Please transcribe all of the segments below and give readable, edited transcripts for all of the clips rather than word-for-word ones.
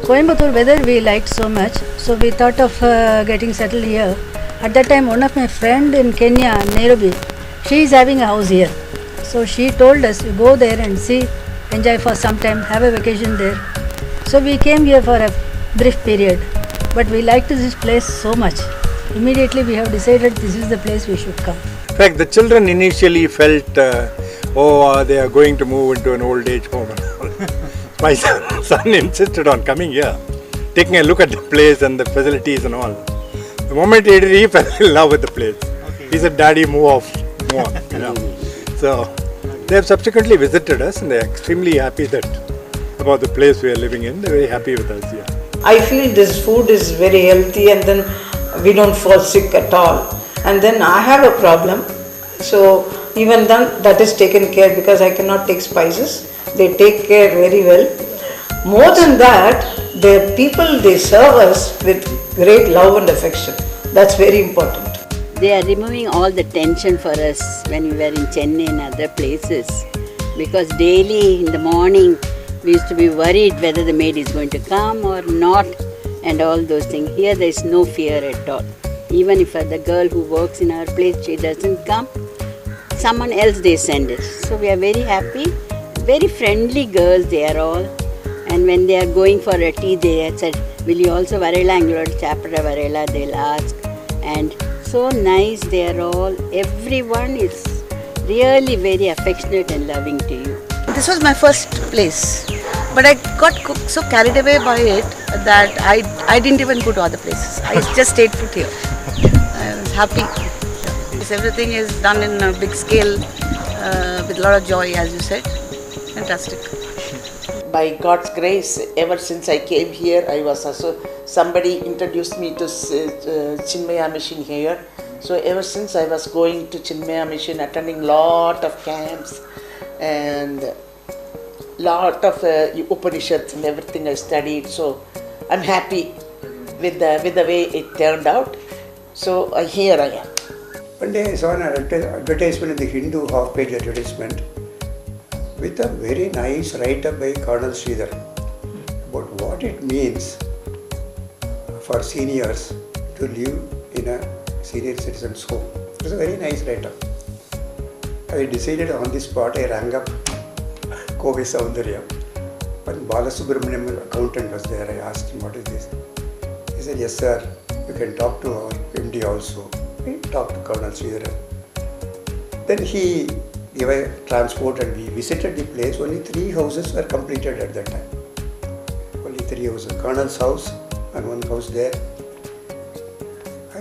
Coimbatore weather we liked so much, so we thought of getting settled here. At that time, one of my friend in Kenya, Nairobi, she is having a house here. So she told us, we go there and see, enjoy for some time, have a vacation there. So we came here for a brief period, but we liked this place so much. Immediately we have decided this is the place we should come. In fact, the children initially felt, they are going to move into an old age home and all. My son insisted on coming here, taking a look at the place and the facilities and all. The moment he did, he fell in love with the place. Okay. He said, "Daddy, move on. You know." So they have subsequently visited us and they are extremely happy about the place we are living in. They are very happy with us here. I feel this food is very healthy and then we don't fall sick at all. And then I have a problem. So even then that is taken care because I cannot take spices. They take care very well. More than that, the people they serve us with great love and affection. That's very important. They are removing all the tension for us when we were in Chennai and other places. Because daily in the morning we used to be worried whether the maid is going to come or not and all those things. Here there is no fear at all. Even if the girl who works in our place, she doesn't come, someone else they send it. So we are very happy. Very friendly girls they are all. And when they are going for a tea, they said, "Will you also varela?" Chapra varela, they'll ask. And so nice they are all. Everyone is really very affectionate and loving to you. This was my first place, but I got so carried away by it that I didn't even go to other places. I just stayed put here. I was happy. Everything is done in a big scale with a lot of joy, as you said. Fantastic. By God's grace, ever since I came here, somebody introduced me to Chinmaya Mission here. So ever since I was going to Chinmaya Mission, attending lot of camps and lot of Upanishads and everything I studied. So I'm happy with the way it turned out. So here I am. One day I saw an advertisement in the Hindu half-page advertisement with a very nice write-up by Colonel Sridhar about what it means for seniors to live in a senior citizen's home. It was a very nice write-up. I decided on the spot, I rang up Kobe Soundarya. When Balasubramaniam accountant was there, I asked him, "What is this?" He said, "Yes sir, you can talk to our MD also." I talked to Colonel Sridhar. Then he gave a transport and we visited the place. Only 3 houses were completed at that time. Only 3 houses. Colonel's house and one house there.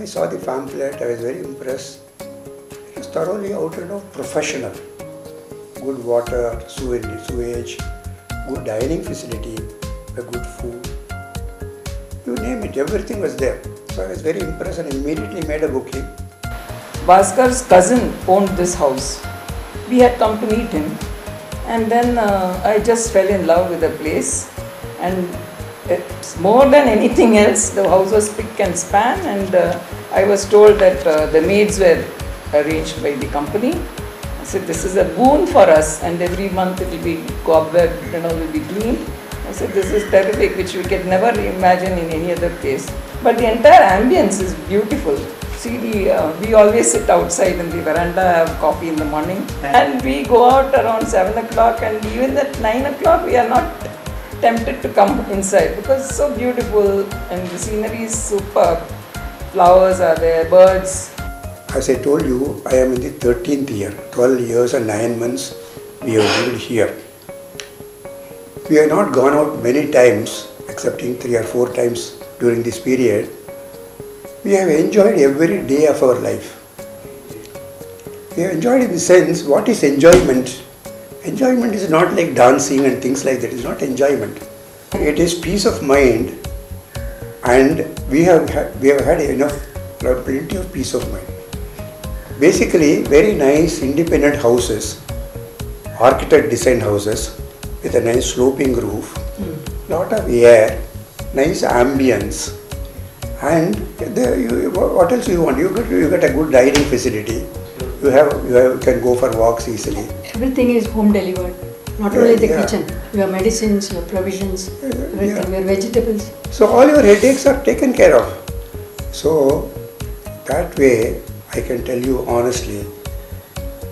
I saw the pamphlet, I was very impressed. It was thoroughly out and out professional. Good water, sewage, good dining facility, a good food. You name it, everything was there. So I was very impressed and immediately made a booking. Bhaskar's cousin owned this house. We had come to meet him and then I just fell in love with the place, and it's more than anything else, the house was spick and span, and I was told that the maids were arranged by the company. I said, "This is a boon for us, and every month it will be cobwebbed and all will be cleaned." I said, "This is terrific, which we could never imagine in any other place." But the entire ambience is beautiful. See, we always sit outside in the veranda, have coffee in the morning, and we go out around 7 o'clock, and even at 9 o'clock we are not tempted to come inside because it's so beautiful and the scenery is superb. Flowers are there, birds. As I told you, I am in the 13th year, 12 years and 9 months we have lived here. We have not gone out many times, excepting 3 or 4 times during this period. We have enjoyed every day of our life. We have enjoyed in the sense, what is enjoyment? Enjoyment is not like dancing and things like that. It is not enjoyment. It is peace of mind, and we have had enough, plenty of peace of mind. Basically, very nice independent houses, architect designed houses with a nice sloping roof, lot of air, nice ambience, and what else you want? You get a good dining facility. You can go for walks easily. Everything is home delivered. Not only the Yeah. kitchen, your medicines, your provisions, everything, your vegetables. So all your headaches are taken care of. So that way, I can tell you honestly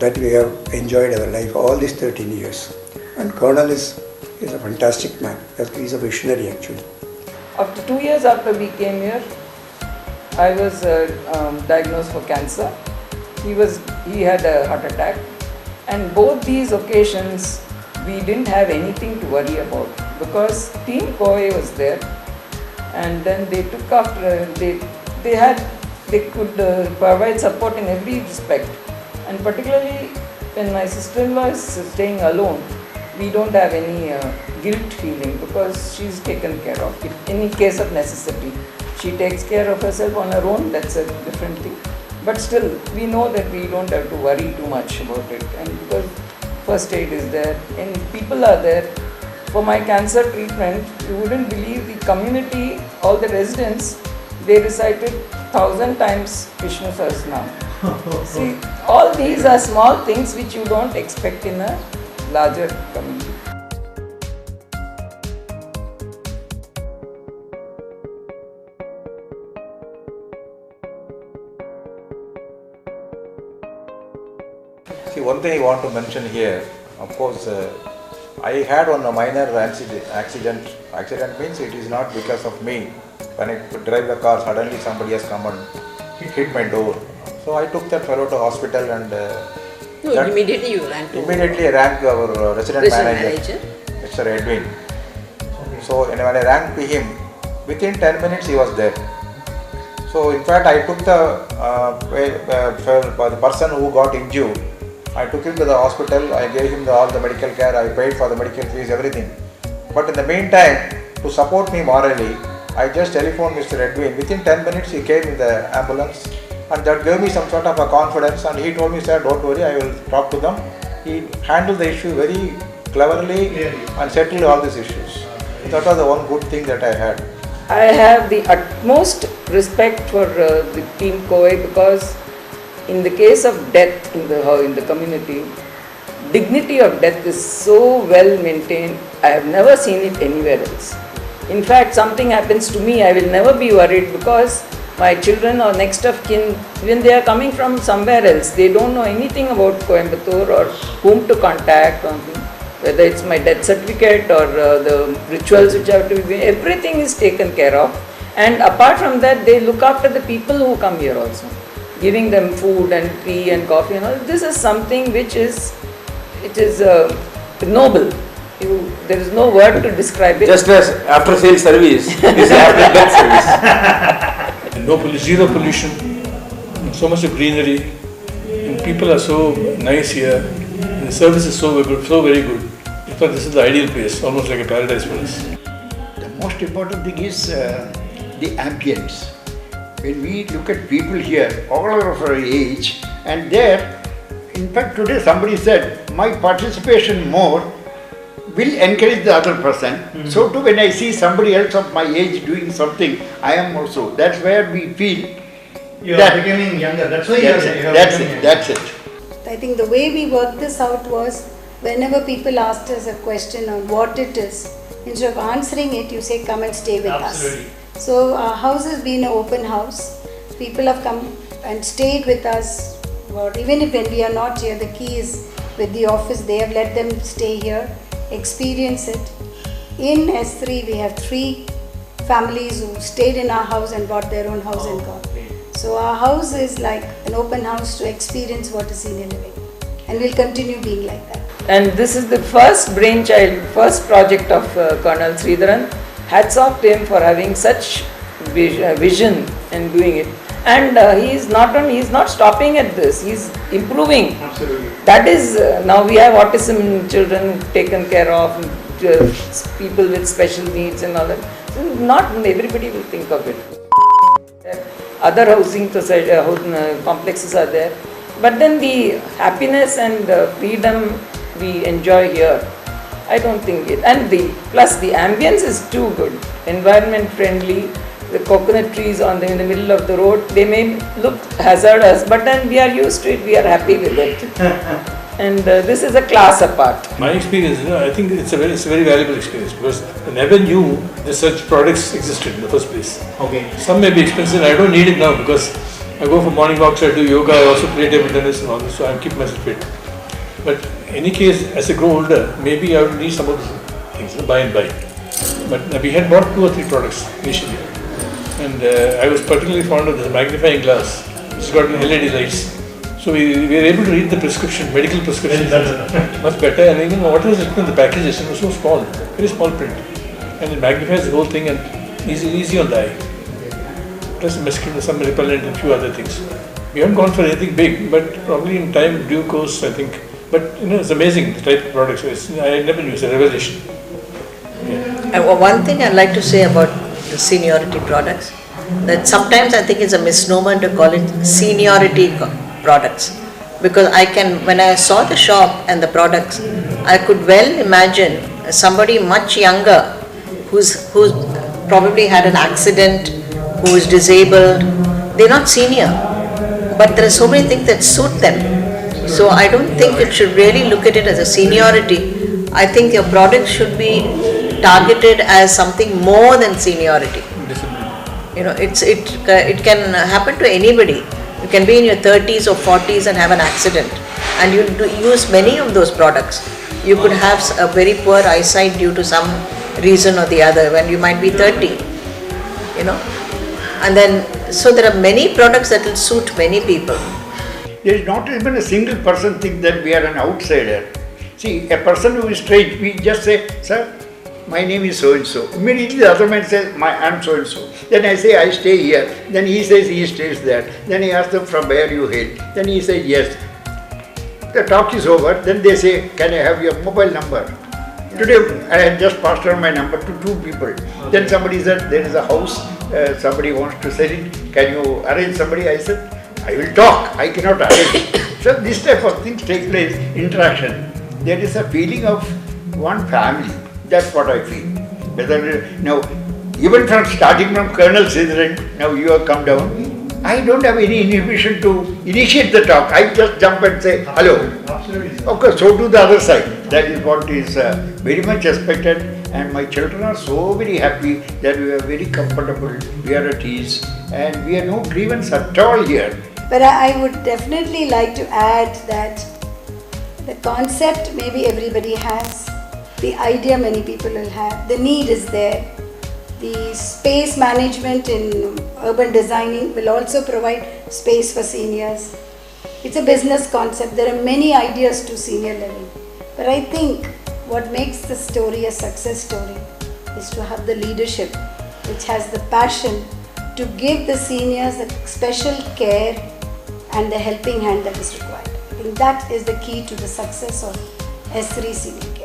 that we have enjoyed our life all these 13 years. And Colonel is a fantastic man. He's a visionary actually. After 2 years after we came here, I was diagnosed for cancer. He had a heart attack, and both these occasions we didn't have anything to worry about because Team Koi was there, and then they took after they could provide support in every respect, and particularly when my sister-in-law is staying alone, we don't have any guilt feeling because she's taken care of. In any case of necessity, she takes care of herself on her own, that's a different thing. But still, we know that we don't have to worry too much about it, and because first aid is there and people are there. For my cancer treatment, you wouldn't believe the community, all the residents, they recited 1,000 times Vishnu Sahasranam. See, all these are small things which you don't expect in a larger community. See, one thing I want to mention here, of course, I had one minor accident. Accident means it is not because of me. When I drive the car, suddenly somebody has come and hit my door. So I took that fellow to hospital and Immediately you ran to I rang our resident manager, Mr. Edwin. So when I rang to him, within 10 minutes he was there. So in fact I took the person who got injured, I took him to the hospital, I gave him all the medical care, I paid for the medical fees, everything. But in the meantime, to support me morally, I just telephoned Mr. Edwin. Within 10 minutes he came in the ambulance, and that gave me some sort of a confidence, and he told me, sir, don't worry, I will talk to them. He handled the issue very cleverly and settled all these issues. That was the one good thing that I had. I have the utmost respect for the Team Koi because in the case of death in the community, dignity of death is so well maintained. I have never seen it anywhere else. In fact, something happens to me, I will never be worried because my children or next of kin, when they are coming from somewhere else, they don't know anything about Coimbatore or whom to contact, or whether it's my death certificate or the rituals which have to be, everything is taken care of. And apart from that, they look after the people who come here also, giving them food and tea and coffee and all. This is something which is, noble. There is no word to describe it. Just as after sales service is after death service. No pollution, zero pollution, so much of greenery, and people are so nice here, and the service is so good, so very good. In fact, this is the ideal place, almost like a paradise for us. The most important thing is the ambience. When we look at people here, all of our age, and there, in fact today somebody said, my participation more will encourage the other person. So too when I see somebody else of my age doing something, I am also. That's where we feel you are becoming younger. That's why that's it. I think the way we worked this out was whenever people asked us a question on what it is, instead of answering it, you say come and stay with us. So our house has been an open house. People have come and stayed with us. Even if when we are not here, the key is with the office. They have let them stay here, experience it. In S3, we have 3 families who stayed in our house and bought their own house and gone. So our house is like an open house to experience what is senior living, and will continue being like that. And this is the first brainchild, first project of Colonel Sridharan. Hats off to him for having such vision and doing it. And he is not stopping at this, he is improving. Absolutely. That is, now we have autism children taken care of, people with special needs and all that. So not everybody will think of it. Other housing complexes are there. But then the happiness and freedom we enjoy here, I don't think it. And plus the ambience is too good, environment friendly. The coconut trees in the middle of the road, they may look hazardous, but then we are used to it, we are happy with it. And this is a class apart. My experience, I think it's a very valuable experience because I never knew that such products existed in the first place. Okay. Some may be expensive. I don't need it now because I go for morning walks, I do yoga, I also play table tennis and all this, so I keep myself fit. But in any case, as I grow older, maybe I will need some of these things, by and by. But we had bought 2 or 3 products initially, and I was particularly fond of the magnifying glass, which has got LED lights. So we were able to read the prescription, medical prescription, much better, and even what was written in the packages, it was so small, very small print, and it magnifies the whole thing and easy on the eye. Plus mosquito, some repellent and few other things. We haven't gone for anything big, but probably in time, due course, I think. But it's amazing the type of products. I never knew, it's a revelation. One thing I'd like to say about the seniority products, that sometimes I think it's a misnomer to call it seniority products, because when I saw the shop and the products, I could well imagine somebody much younger who's probably had an accident, who is disabled. They're not senior, but there are so many things that suit them. So I don't think it should really look at it as a seniority. I think your product should be targeted as something more than seniority. You know, it can happen to anybody. You can be in your 30s or 40s and have an accident, and you use many of those products. You could have a very poor eyesight due to some reason or the other when you might be 30, you know. And then, so there are many products that will suit many people. There is not even a single person think that we are an outsider. See, a person who is strange, we just say, sir, my name is so-and-so. Immediately the other man says, I am so-and-so. Then I say, I stay here. Then he says he stays there. Then I ask them from where you hail. Then he says, yes. The talk is over. Then they say, can I have your mobile number? Today I had just passed on my number to 2 people. Then somebody said, there is a house, somebody wants to sell it. Can you arrange somebody? I said, I will talk. I cannot arrange. So this type of things take place, interaction. There is a feeling of one family. That's what I feel. Whether now, even from starting from Colonel Sridharan, now you have come down. I don't have any inhibition to initiate the talk. I just jump and say hello. Absolutely. Okay, so do the other side. That is what is very much expected, and my children are so very happy that we are very comfortable. We are at ease, and we have no grievance at all here. But I would definitely like to add that the concept maybe everybody has, the idea many people will have, the need is there. The space management in urban designing will also provide space for seniors. It's a business concept. There are many ideas to senior living. But I think what makes the story a success story is to have the leadership which has the passion to give the seniors the special care and the helping hand that is required. I think that is the key to the success of S3 Senior Care.